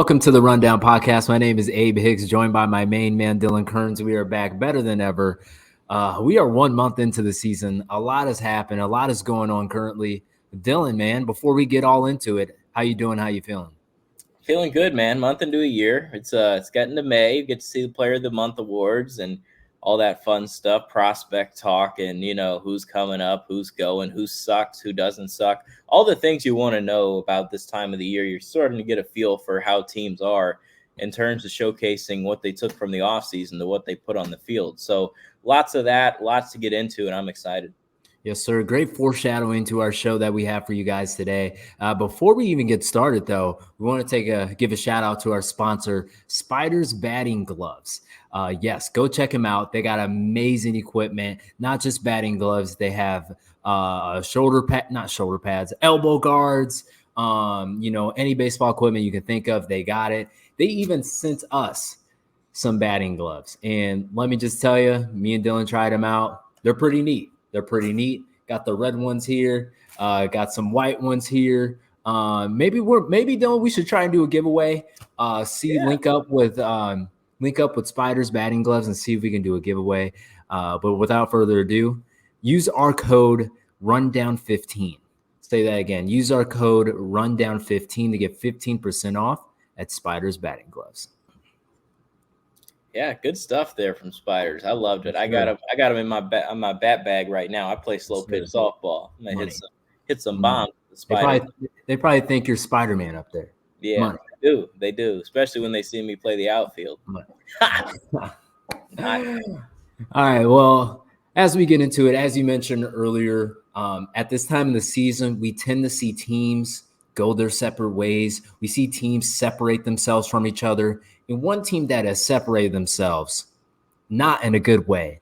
Welcome to the Rundown Podcast. My name is Abe Hicks, joined by my main man, Dylan Kearns. We are back better than ever. We are 1 month into the season. A lot has happened. A lot is going on currently. Dylan, man, before we get all into it, how you doing? How you feeling? Feeling good, man. Month into a year. It's getting to May. You get to see the Player of the Month awards and all that fun stuff, prospect talk, and who's coming up, who's going, who sucks, who doesn't suck. All the things you want to know about this time of the year. You're starting to get a feel for how teams are in terms of showcasing what they took from the offseason to what they put on the field. So lots of that, lots to get into, and I'm excited. Yes, sir. Great foreshadowing to our show that we have for you guys today. Before we even get started, though, we want to give a shout out to our sponsor, Spiders Batting Gloves. Yes, go check them out. They got amazing equipment, not just batting gloves. They have not shoulder pads, elbow guards, any baseball equipment you can think of. They got it. They even sent us some batting gloves. And let me just tell you, me and Dylan tried them out. They're pretty neat. Got the red ones here. Got some white ones here. Maybe Dylan, we should try and do a giveaway. Link up with Spiders Batting Gloves and see if we can do a giveaway. But without further ado, use our code Rundown15. Say that again. Use our code Rundown15 to get 15% off at Spiders Batting Gloves. Yeah, good stuff there from Spiders. I loved it. I got them in my bat bag right now. I play slow pitch softball. I'm gonna hit some bombs with the Spiders. They probably think you're Spider-Man up there. Yeah, they do, especially when they see me play the outfield. All right. Well, as we get into it, as you mentioned earlier, at this time in the season, we tend to see teams go their separate ways. We see teams separate themselves from each other. And one team that has separated themselves, not in a good way,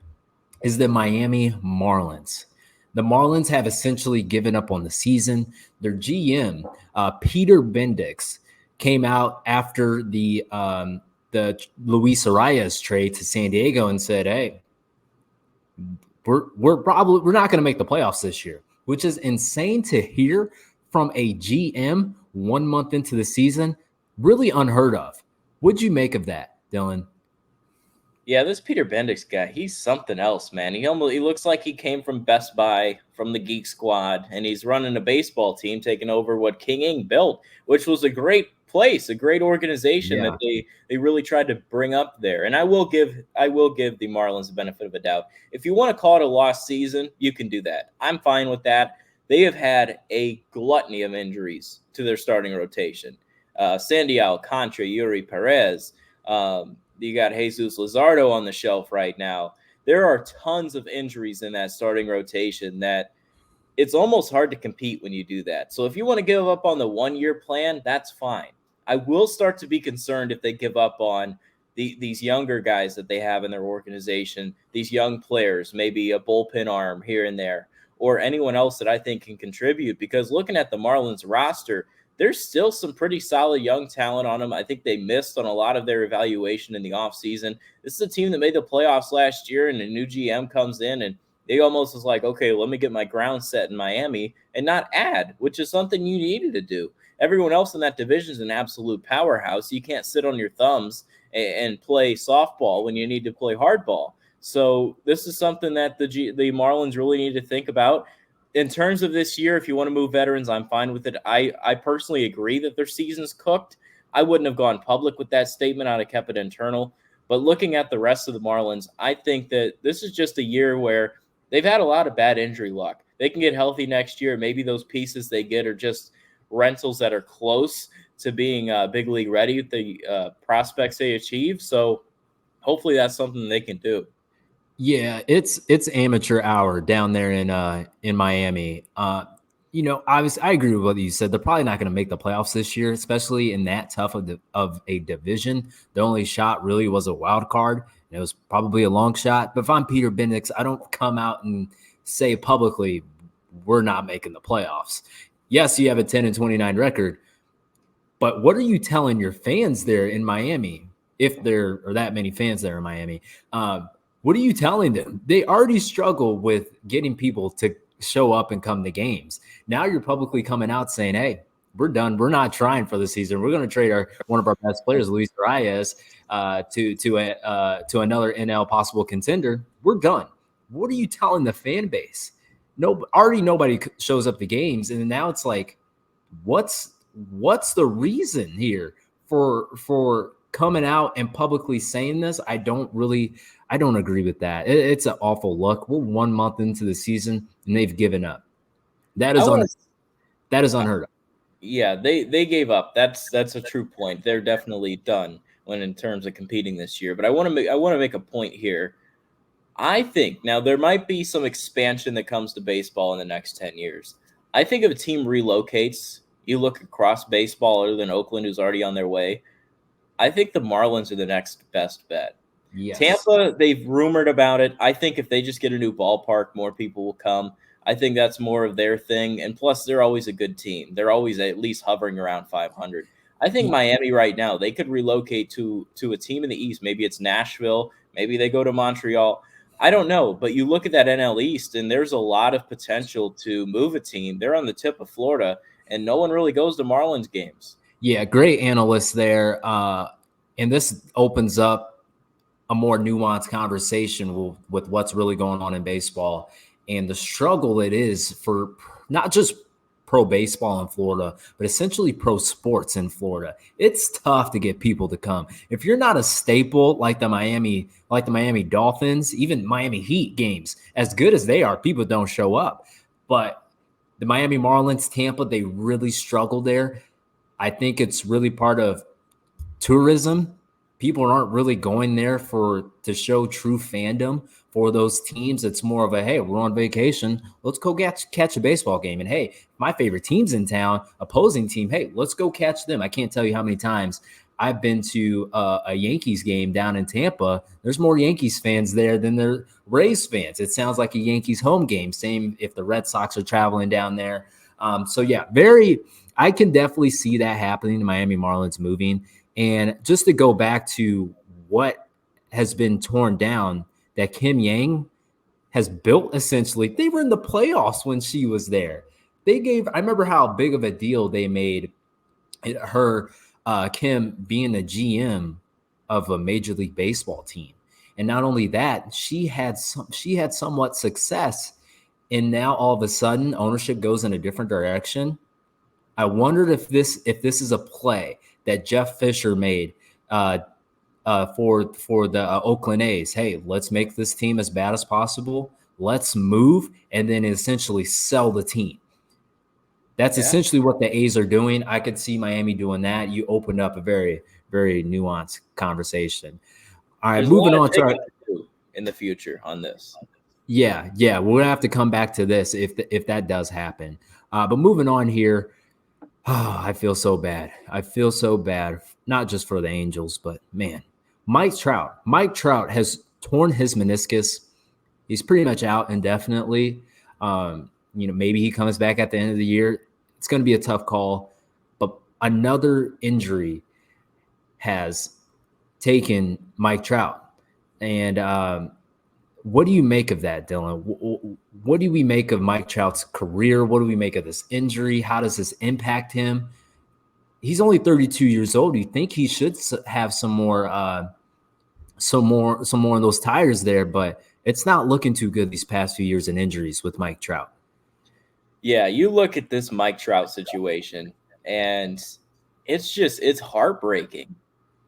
is the Miami Marlins. The Marlins have essentially given up on the season. Their GM, Peter Bendix, came out after the Luis Arias trade to San Diego and said, "Hey, we're not going to make the playoffs this year," which is insane to hear from a GM 1 month into the season. Really unheard of. What'd you make of that, Dylan? Yeah, this Peter Bendix guy, he's something else, man. He looks like he came from Best Buy, from the Geek Squad, and he's running a baseball team, taking over what King Ing built, which was a great place, a great organization that they really tried to bring up there. And I will give the Marlins the benefit of a doubt. If you want to call it a lost season, you can do that. I'm fine with that. They have had a gluttony of injuries to their starting rotation. Sandy Alcantara, Yuri Perez. You got Jesus Luzardo on the shelf right now. There are tons of injuries in that starting rotation that it's almost hard to compete when you do that. So if you want to give up on the 1-year plan, that's fine. I will start to be concerned if they give up on these younger guys that they have in their organization, these young players, maybe a bullpen arm here and there, or anyone else that I think can contribute. Because looking at the Marlins roster, there's still some pretty solid young talent on them. I think they missed on a lot of their evaluation in the offseason. This is a team that made the playoffs last year, and a new GM comes in, and they almost was like, okay, let me get my ground set in Miami and not add, which is something you needed to do. Everyone else in that division is an absolute powerhouse. You can't sit on your thumbs and play softball when you need to play hardball. So this is something that the Marlins really need to think about. In terms of this year, if you want to move veterans, I'm fine with it. I personally agree that their season's cooked. I wouldn't have gone public with that statement. I'd have kept it internal. But looking at the rest of the Marlins, I think that this is just a year where they've had a lot of bad injury luck. They can get healthy next year. Maybe those pieces they get are just rentals that are close to being big league ready with the prospects they achieve. So hopefully that's something they can do. Yeah, it's amateur hour down there in Miami. I agree with what you said. They're probably not going to make the playoffs this year, especially in that tough of a division. The only shot really was a wild card. And it was probably a long shot. But if I'm Peter Bendix, I don't come out and say publicly we're not making the playoffs. Yes, you have a 10-29 record, but what are you telling your fans there in Miami, if there are that many fans there in Miami? What are you telling them? They already struggle with getting people to show up and come to games. Now you're publicly coming out saying, hey, we're done. We're not trying for the season. We're going to trade one of our best players, Luis Arias, to another NL possible contender. We're done. What are you telling the fan base? No, already nobody shows up to games, and now it's like, what's the reason here for coming out and publicly saying this? I don't agree with that. It's an awful look. We're 1 month into the season and they've given up. That is unheard of. Yeah, they gave up. That's a true point. They're definitely done when in terms of competing this year. But I want to make a point here. I think now there might be some expansion that comes to baseball in the next 10 years. I think if a team relocates, you look across baseball other than Oakland, who's already on their way, I think the Marlins are the next best bet. Yes. Tampa, they've rumored about it. I think if they just get a new ballpark, more people will come. I think that's more of their thing. And plus, they're always a good team. They're always at least hovering around 500. I think Miami right now, they could relocate to a team in the East. Maybe it's Nashville. Maybe they go to Montreal. I don't know. But you look at that NL East, and there's a lot of potential to move a team. They're on the tip of Florida, and no one really goes to Marlins games. Yeah, great analyst there. And this opens up a more nuanced conversation with what's really going on in baseball and the struggle it is for not just pro baseball in Florida, but essentially pro sports in Florida. It's tough to get people to come. If you're not a staple like the Miami Dolphins, even Miami Heat games, as good as they are, people don't show up. But the Miami Marlins, Tampa, they really struggle there. I think it's really part of tourism. People aren't really going there to show true fandom for those teams. It's more of a, hey, we're on vacation. Let's go catch a baseball game. And hey, my favorite team's in town, opposing team, hey, let's go catch them. I can't tell you how many times I've been to a Yankees game down in Tampa. There's more Yankees fans there than there Rays fans. It sounds like a Yankees home game. Same if the Red Sox are traveling down there. So yeah, I can definitely see that happening. The Miami Marlins moving. And just to go back to what has been torn down that Kim Yang has built, essentially, they were in the playoffs when she was there. I remember how big of a deal they made her, Kim being the GM of a Major League Baseball team. And not only that, she had somewhat success. And now all of a sudden ownership goes in a different direction. I wondered if this is a play that Jeff Fisher made for the Oakland A's. Hey, let's make this team as bad as possible. Let's move and then essentially sell the team. That's essentially what the A's are doing. I could see Miami doing that. You opened up a very, very nuanced conversation. All right, moving on to in the future on this. Yeah, we're gonna have to come back to this if that does happen. But moving on here. Oh, I feel so bad. Not just for the Angels, but man, Mike Trout. Mike Trout has torn his meniscus. He's pretty much out indefinitely. Maybe he comes back at the end of the year. It's going to be a tough call, but another injury has taken Mike Trout. And what do you make of that, Dylan? What do we make of Mike Trout's career? What do we make of this injury? How does this impact him? He's only 32 years old. You think he should have some more in those tires there, but it's not looking too good these past few years in injuries with Mike Trout. Yeah, you look at this Mike Trout situation, and it's heartbreaking.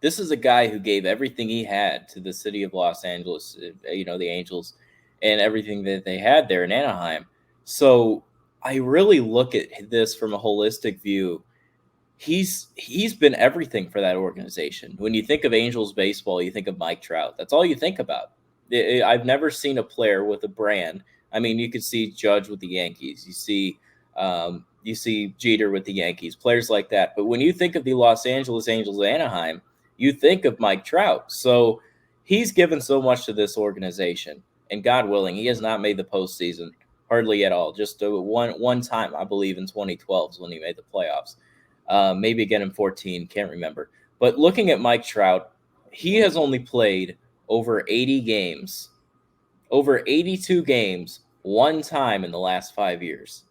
This is a guy who gave everything he had to the city of Los Angeles, the Angels, and everything that they had there in Anaheim. So I really look at this from a holistic view. He's been everything for that organization. When you think of Angels baseball, you think of Mike Trout. That's all you think about. I've never seen a player with a brand. I mean, you could see Judge with the Yankees. You see Jeter with the Yankees, players like that. But when you think of the Los Angeles Angels Anaheim, you think of Mike Trout. So he's given so much to this organization. And God willing, he has not made the postseason hardly at all. Just one time, I believe, in 2012 is when he made the playoffs. Maybe again in 2014, can't remember. But looking at Mike Trout, he has only played over 80 games, over 82 games, one time in the last 5 years.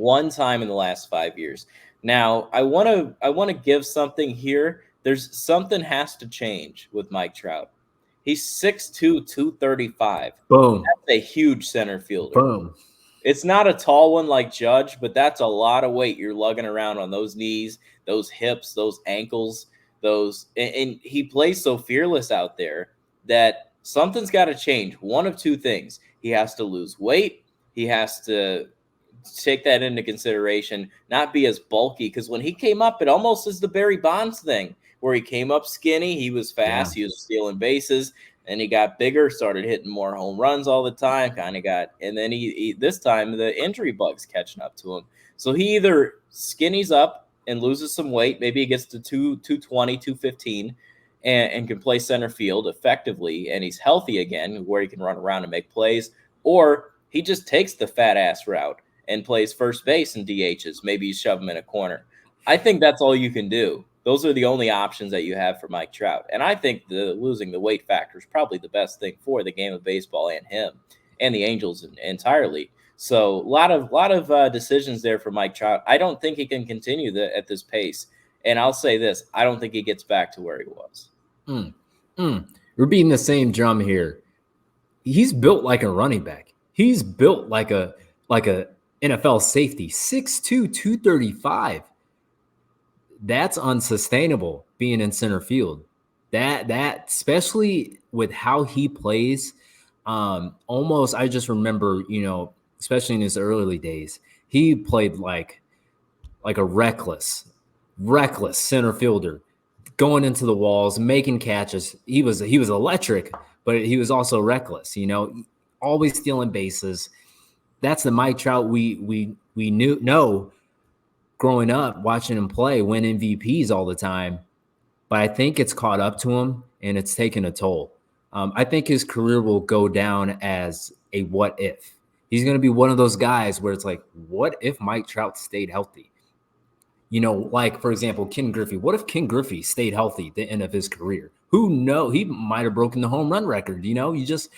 One time in the last 5 years. Now, I want to give something here. There's something has to change with Mike Trout. He's 6'2", 235. Boom. That's a huge center fielder. Boom. It's not a tall one like Judge, but that's a lot of weight you're lugging around on those knees, those hips, those ankles, and he plays so fearless out there that something's got to change. One of two things. He has to lose weight. He has to take that into consideration, not be as bulky, because when he came up, it almost is the Barry Bonds thing, where he came up skinny, he was fast, he was stealing bases, and he got bigger, started hitting more home runs all the time, and then he this time the injury bug's catching up to him. So he either skinnies up and loses some weight, maybe he gets to 220, 215, and can play center field effectively, and he's healthy again, where he can run around and make plays, or he just takes the fat ass route and plays first base and DHs. Maybe you shove him in a corner. I think that's all you can do. Those are the only options that you have for Mike Trout. And I think the losing the weight factor is probably the best thing for the game of baseball and him and the Angels entirely. So a lot of decisions there for Mike Trout. I don't think he can continue at this pace. And I'll say this, I don't think he gets back to where he was. We're beating the same drum here. He's built like a running back. He's built like a NFL safety, 6'2", 235. That's unsustainable being in center field. That especially with how he plays, almost I just remember, especially in his early days, he played like a reckless center fielder, going into the walls, making catches. He was electric, but he was also reckless, always stealing bases. That's the Mike Trout we know growing up, watching him play, win MVPs all the time. But I think it's caught up to him and it's taken a toll. I think his career will go down as a what if. He's going to be one of those guys where it's like, what if Mike Trout stayed healthy? Like, for example, Ken Griffey. What if Ken Griffey stayed healthy at the end of his career? Who knows? He might have broken the home run record. You just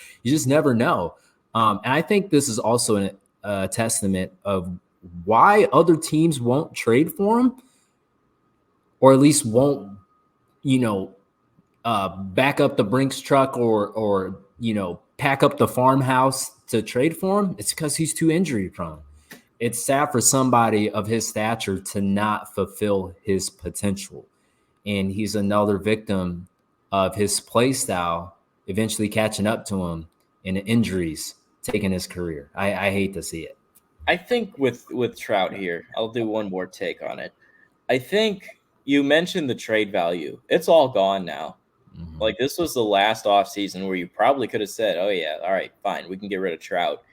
never know. And I think this is also a testament of why other teams won't trade for him, or at least won't, back up the Brinks truck or pack up the farmhouse to trade for him. It's because he's too injury prone. It's sad for somebody of his stature to not fulfill his potential. And he's another victim of his play style eventually catching up to him and injuries taking his career. I hate to see it. I think with Trout here, I'll do one more take on it. I think you mentioned the trade value. It's all gone now. Mm-hmm. Like, this was the last offseason where you probably could have said, oh, yeah, all right, fine, we can get rid of Trout.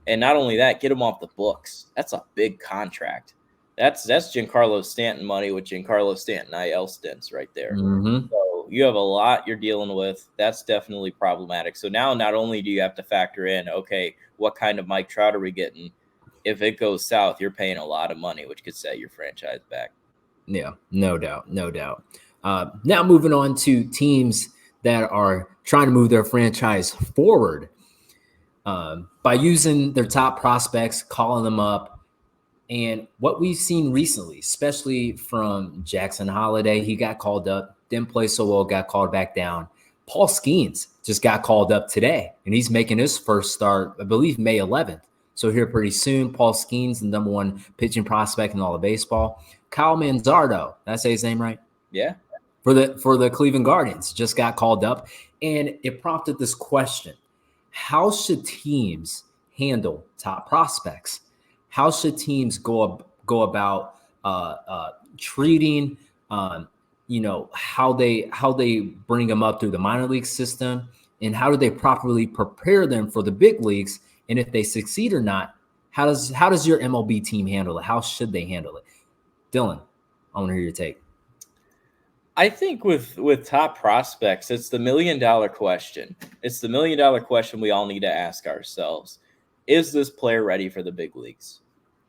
And not only that, get him off the books. That's a big contract. That's Giancarlo Stanton money with Giancarlo Stanton IL stints right there. Mm-hmm. So you have a lot you're dealing with. That's definitely problematic. So now not only do you have to factor in, okay, what kind of Mike Trout are we getting? If it goes south, you're paying a lot of money, which could set your franchise back. Yeah, no doubt. Now moving on to teams that are trying to move their franchise forward by using their top prospects, calling them up. And what we've seen recently, especially from Jackson Holiday, he got called up, didn't play so well, got called back down. Paul Skeens just got called up today, and he's making his first start, I believe, May 11th. So here pretty soon, Paul Skeens, the number one pitching prospect in all of baseball. Kyle Manzardo, did I say his name right? Yeah. For the Cleveland Guardians, just got called up. And it prompted this question. How should teams handle top prospects? How should teams go about treating, how they bring them up through the minor league system, and how do they properly prepare them for the big leagues? And if they succeed or not, how does your MLB team handle it? How should they handle it? Dylan, I want to hear your take. I think with top prospects, it's the $1 million question. It's the $1 million question we all need to ask ourselves. Is this player ready for the big leagues?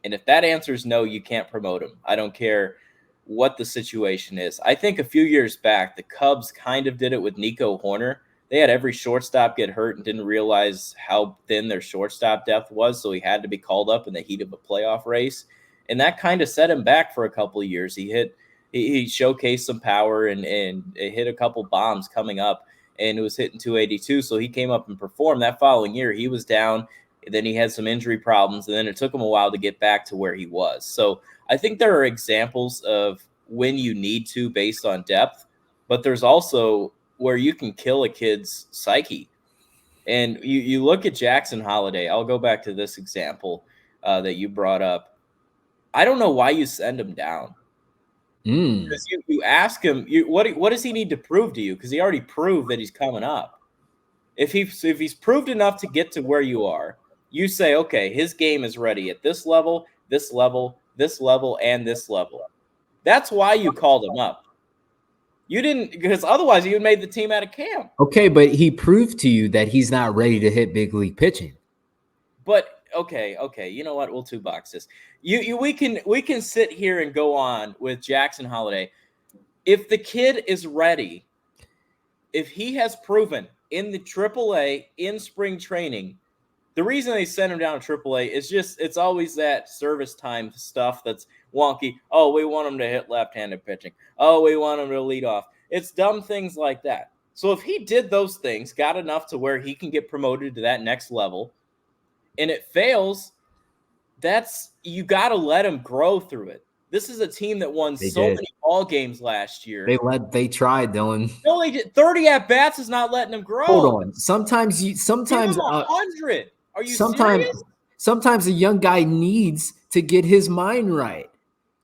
And if that answer is no, you can't promote him. I don't care what the situation is. I think a few years back, the Cubs kind of did it with Nico Horner. They had every shortstop get hurt and didn't realize how thin their shortstop depth was, so he had to be called up in the heat of a playoff race. And that kind of set him back for a couple of years. He showcased some power and it hit a couple bombs coming up, and it was hitting 282. So he came up and performed. That following year, he was down. Then he had some injury problems, and then it took him a while to get back to where he was. So I think there are examples of when you need to based on depth, but there's also where you can kill a kid's psyche. And you look at Jackson Holiday. I'll go back to this example that you brought up. I don't know why you send him down. Because you ask him, what does he need to prove to you? Because he already proved that he's coming up. If he's proved enough to get to where you are, you say, okay, his game is ready at this level, this level, this level, and this level. That's why you called him up. You didn't, because otherwise you would made the team out of camp. Okay, but he proved to you that he's not ready to hit big league pitching. But okay, you know what? We'll two box this. We can sit here and go on with Jackson Holiday. If the kid is ready, if he has proven in the AAA in spring training, the reason they send him down to AAA is just it's always that service time stuff that's wonky. Oh, we want him to hit left-handed pitching. Oh, we want him to lead off. It's dumb things like that. So if he did those things, got enough to where he can get promoted to that next level, and it fails, you got to let him grow through it. This is a team that won many ball games last year. They tried, Dylan. No, they did. 30 at bats is not letting them grow. Hold on. Sometimes give him 100. Are you serious? Sometimes a young guy needs to get his mind right.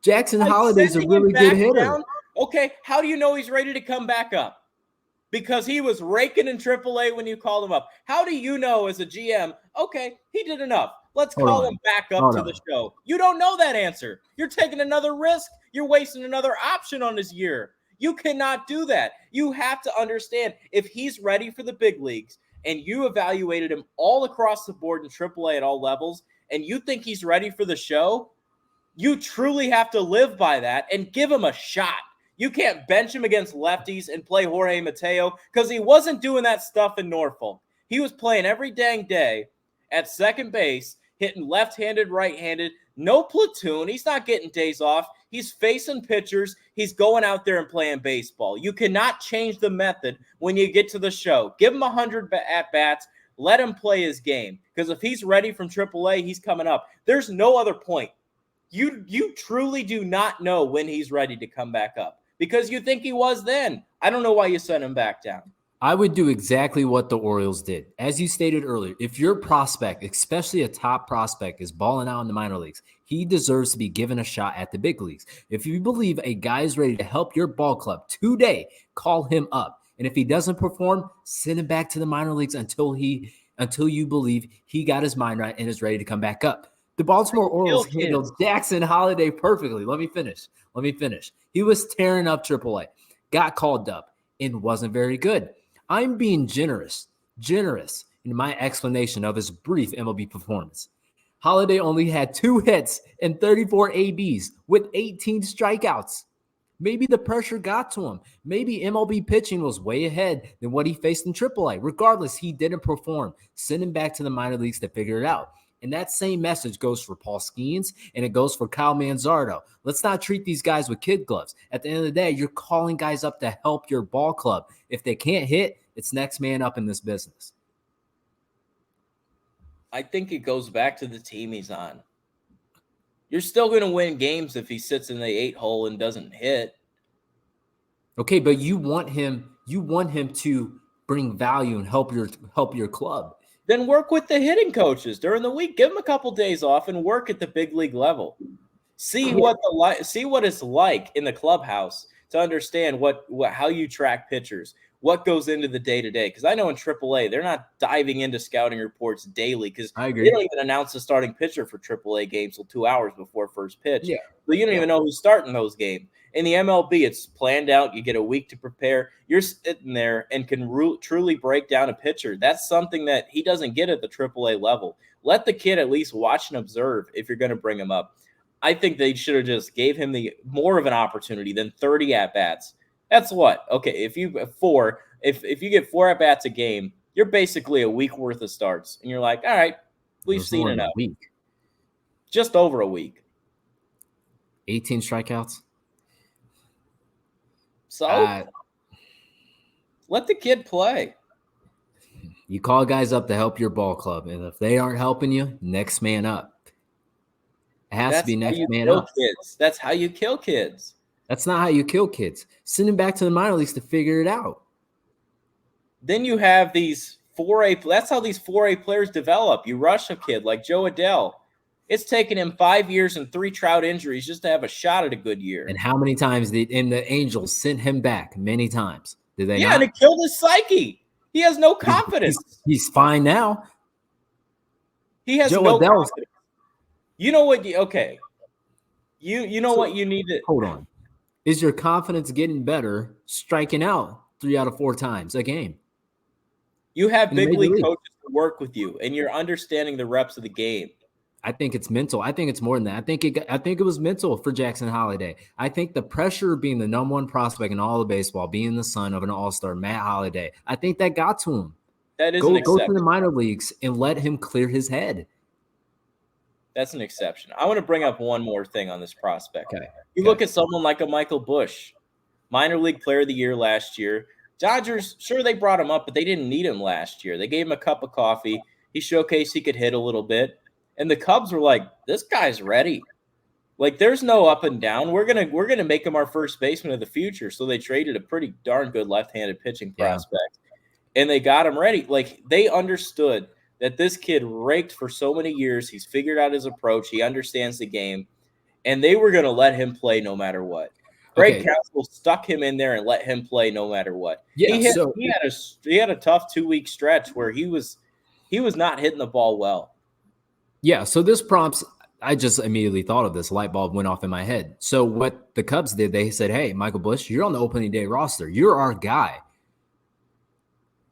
Jackson Holiday's a really good hitter. Down? Okay, how do you know he's ready to come back up? Because he was raking in AAA when you called him up. How do you know as a GM, okay, he did enough. Let's call him back up to the show. You don't know that answer. You're taking another risk. You're wasting another option on his year. You cannot do that. You have to understand if he's ready for the big leagues and you evaluated him all across the board in AAA at all levels and you think he's ready for the show, you truly have to live by that and give him a shot. You can't bench him against lefties and play Jorge Mateo because he wasn't doing that stuff in Norfolk. He was playing every dang day at second base, hitting left-handed, right-handed, no platoon. He's not getting days off. He's facing pitchers. He's going out there and playing baseball. You cannot change the method when you get to the show. Give him 100 at-bats. Let him play his game. Because if he's ready from AAA, he's coming up. There's no other point. You truly do not know when he's ready to come back up. Because you think he was then. I don't know why you sent him back down. I would do exactly what the Orioles did. As you stated earlier, if your prospect, especially a top prospect, is balling out in the minor leagues, he deserves to be given a shot at the big leagues. If you believe a guy is ready to help your ball club today, call him up. And if he doesn't perform, send him back to the minor leagues until you believe he got his mind right and is ready to come back up. The Baltimore Orioles handled Jackson Holiday perfectly. Let me finish. He was tearing up AAA, got called up, and wasn't very good. I'm being generous in my explanation of his brief MLB performance. Holiday only had 2 hits and 34 ABs with 18 strikeouts. Maybe the pressure got to him. Maybe MLB pitching was way ahead than what he faced in AAA. Regardless, he didn't perform. Send him back to the minor leagues to figure it out. And that same message goes for Paul Skeens and it goes for Kyle Manzardo. Let's not treat these guys with kid gloves. At the end of the day, you're calling guys up to help your ball club. If they can't hit, it's next man up in this business. I think it goes back to the team he's on. You're still going to win games if he sits in the 8 hole and doesn't hit. Okay, but you want him to bring value and help your club. Then work with the hitting coaches during the week. Give them a couple days off and work at the big league level. See what it's like in the clubhouse to understand how you track pitchers, what goes into the day-to-day. Because I know in AAA, they're not diving into scouting reports daily because they don't even announce the starting pitcher for AAA games till 2 hours before first pitch. Yeah. So you don't even know who's starting those games. In the MLB, it's planned out. You get a week to prepare. You're sitting there and can truly break down a pitcher. That's something that he doesn't get at the AAA level. Let the kid at least watch and observe if you're going to bring him up. I think they should have just gave him more of an opportunity than 30 at-bats. That's what? Okay, if you get 4 at-bats a game, you're basically a week worth of starts. And you're like, all right, we've seen enough. Week. Just over a week. 18 strikeouts. So let the kid play. You call guys up to help your ball club, and if they aren't helping you, next man up. It has to be next man up. Kids. That's how you kill kids. That's not how you kill kids. Send them back to the minor leagues to figure it out. Then you have these 4A. That's how these 4A players develop. You rush a kid like Joe Adele. It's taken him 5 years and 3 Trout injuries just to have a shot at a good year. And how many times the Angels sent him back? Many times. Did they not? Yeah, and it killed his psyche. He has no confidence. He's fine now. He has Joe no Adele's, confidence. You know what? Okay. You know what you need to – hold on. Is your confidence getting better striking out 3 out of 4 times a game? You have big league coaches to work with you, and you're understanding the reps of the game. I think it's mental. I think it's more than that. I think it was mental for Jackson Holliday. I think the pressure of being the number 1 prospect in all of baseball, being the son of an all-star, Matt Holliday, I think that got to him. That is an exception. Go to the minor leagues and let him clear his head. That's an exception. I want to bring up one more thing on this prospect. Okay. Look at someone like a Michael Busch, minor league player of the year last year. Dodgers, sure, they brought him up, but they didn't need him last year. They gave him a cup of coffee. He showcased he could hit a little bit. And the Cubs were like, this guy's ready. Like, there's no up and down. We're gonna make him our first baseman of the future. So they traded a pretty darn good left-handed pitching prospect. And they got him ready. Like, they understood that this kid raked for so many years. He's figured out his approach. He understands the game. And they were going to let him play no matter what. Greg Counsell stuck him in there and let him play no matter what. Yeah, he had a tough 2-week stretch where he was not hitting the ball well. Yeah, so this prompts – I just immediately thought of this. Light bulb went off in my head. So what the Cubs did, they said, hey, Michael Busch, you're on the opening day roster. You're our guy.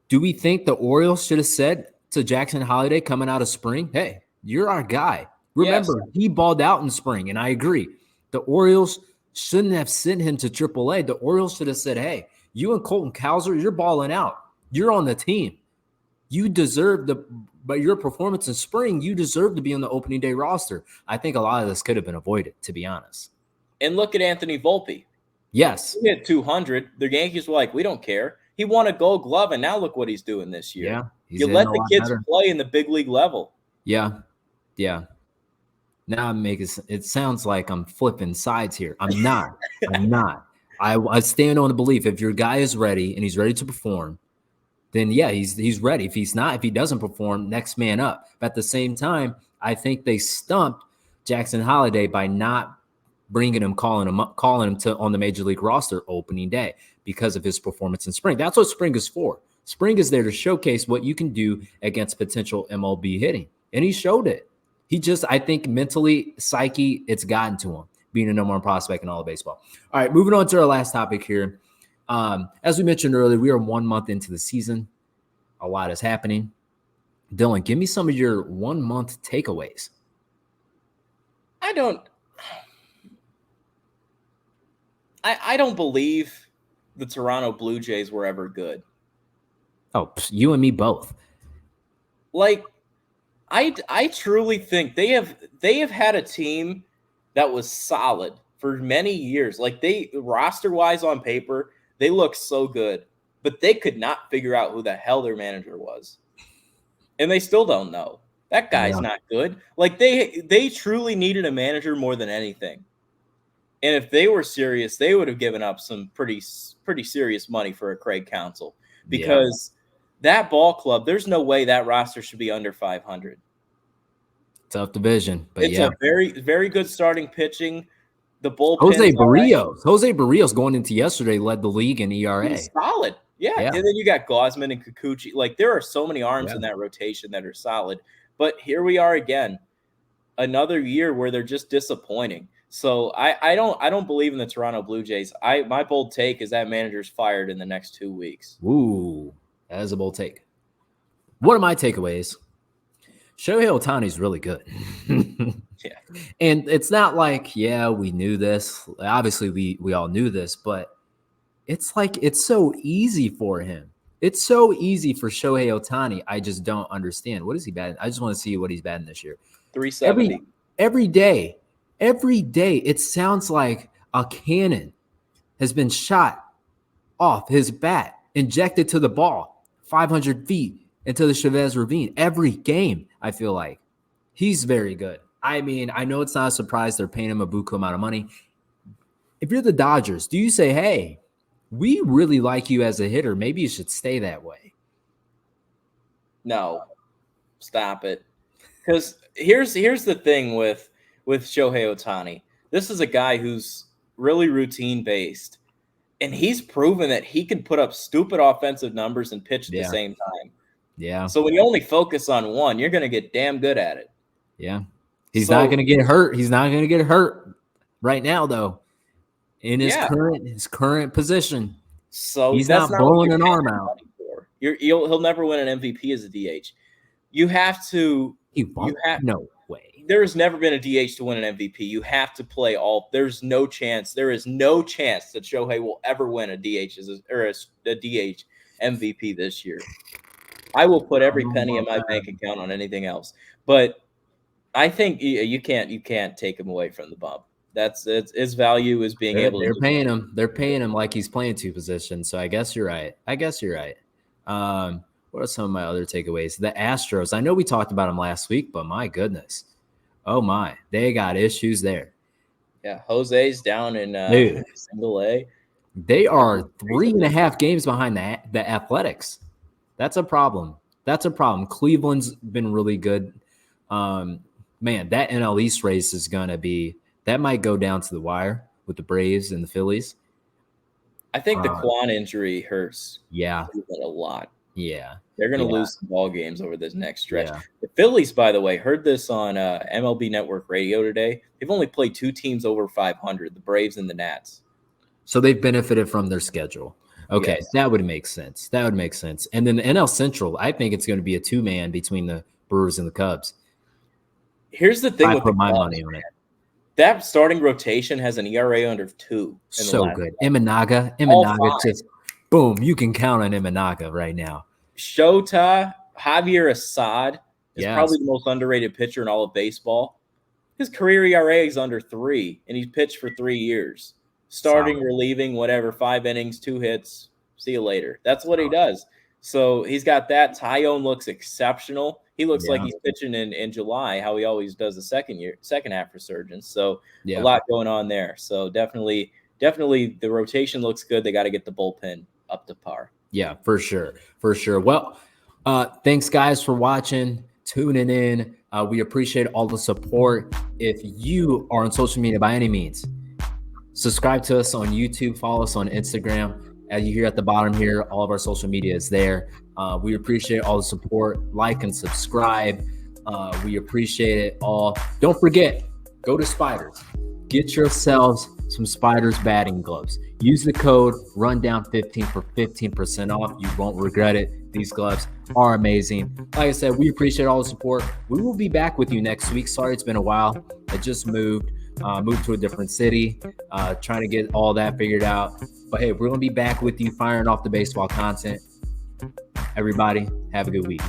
Do we think the Orioles should have said to Jackson Holliday coming out of spring, hey, you're our guy? Remember, he balled out in spring, and I agree. The Orioles shouldn't have sent him to AAA. The Orioles should have said, hey, you and Colton Cowser, you're balling out. You're on the team. You deserve but your performance in spring, you deserve to be on the opening day roster. I think a lot of this could have been avoided, to be honest. And look at Anthony Volpe. Yes. He hit 200. The Yankees were like, we don't care. He won a Gold Glove, and now look what he's doing this year. Yeah, you let the kids play in the big league level. Yeah. Now it sounds like I'm flipping sides here. I'm not. I stand on the belief if your guy is ready and he's ready to perform, then yeah, he's ready. If he's not, if he doesn't perform, next man up. But at the same time, I think they stumped Jackson Holliday by not bringing him, calling him to on the major league roster opening day because of his performance in spring. That's what spring is for. Spring is there to showcase what you can do against potential MLB hitting, and he showed it. He just, I think mentally, psyche, it's gotten to him, being a number 1 prospect in all of baseball. All right, moving on to our last topic here. As we mentioned earlier, we are 1 month into the season. A lot is happening. Dylan, give me some of your 1 month takeaways. I don't believe the Toronto Blue Jays were ever good. Oh, you and me both. Like, I truly think they have had a team that was solid for many years. Like, they roster-wise on paper, they look so good, but they could not figure out who the hell their manager was. And they still don't know. That guy's not good. Like, they truly needed a manager more than anything. And if they were serious, they would have given up some pretty serious money for a Craig Counsell, because that ball club, there's no way that roster should be under 500. Tough division, but it's a very, very good starting pitching. The bullpen. Jose Barrios going into yesterday led the league in ERA. He's solid. Yeah. And then you got Gausman and Kikuchi. Like, there are so many arms in that rotation that are solid. But here we are again, another year where they're just disappointing. So I don't believe in the Toronto Blue Jays. My bold take is that manager's fired in the next 2 weeks. Ooh, that is a bold take. One of my takeaways, Shohei Ohtani's really good. Yeah. And it's not like, we knew this. Obviously, we all knew this, but it's like it's so easy for him. It's so easy for Shohei Ohtani. I just don't understand. What is he batting? I just want to see what he's batting this year. 370. Every day, Every day, it sounds like a cannon has been shot off his bat, injected to the ball 500 feet into the Chavez Ravine. Every game, I feel like. He's very good. I mean, I know it's not a surprise they're paying him a buku amount of money. If you're the Dodgers, do you say, hey, we really like you as a hitter. Maybe you should stay that way? No, stop it. Because here's the thing with Shohei Ohtani. This is a guy who's really routine based, and he's proven that he can put up stupid offensive numbers and pitch at the same time. Yeah. So when you only focus on one, you're going to get damn good at it. Yeah. He's not going to get hurt. He's not going to get hurt right now, though, in his current position. So he's not blowing an arm out. He'll never win an MVP as a DH. You have to. No way. There has never been a DH to win an MVP. You have to play all. There's no chance. There is no chance that Shohei will ever win a DH a DH MVP this year. I will put every penny in my bank account on anything else. But I think you can't take him away from the bump. That's his value is being able. They're paying him. They're paying him like he's playing two positions. So I guess you're right. What are some of my other takeaways? The Astros. I know we talked about them last week, but my goodness, oh my, they got issues there. Yeah, Jose's down in Single A. They are 3.5 games behind the Athletics. That's a problem. Cleveland's been really good. Man, that NL East race is gonna be. That might go down to the wire with the Braves and the Phillies. I think the Kwan injury hurts. Yeah, a lot. Yeah, they're going to lose some ball games over this next stretch. Yeah. The Phillies, by the way, heard this on MLB Network Radio today. They've only played 2 teams over 500, the Braves and the Nats. So they've benefited from their schedule. Okay, yes. That would make sense. And then the NL Central, I think it's going to be a 2-man between the Brewers and the Cubs. Here's the thing. I put my money on it. That starting rotation has an ERA under 2. So good. Imanaga just boom. You can count on Imanaga right now. Shota, Javier Assad is probably the most underrated pitcher in all of baseball. His career ERA is under 3, and he's pitched for 3 years. Starting, relieving, whatever, 5 innings, 2 hits. See you later. That's what he does. So he's got that. Tyone looks exceptional. He looks like he's pitching in July, how he always does the second half resurgence. So a lot going on there. So definitely the rotation looks good. They got to get the bullpen up to par. Yeah, for sure. Well, thanks guys for watching, tuning in. We appreciate all the support. If you are on social media by any means, subscribe to us on YouTube, follow us on Instagram. As you hear at the bottom here, all of our social media is there. We appreciate all the support. Like and subscribe. We appreciate it all. Don't forget, go to Spiders. Get yourselves some Spiders batting gloves. Use the code RUNDOWN15 for 15% off. You won't regret it. These gloves are amazing. Like I said, we appreciate all the support. We will be back with you next week. Sorry, it's been a while. I just moved to a different city, trying to get all that figured out. But hey, we're going to be back with you firing off the baseball content. Everybody, have a good week.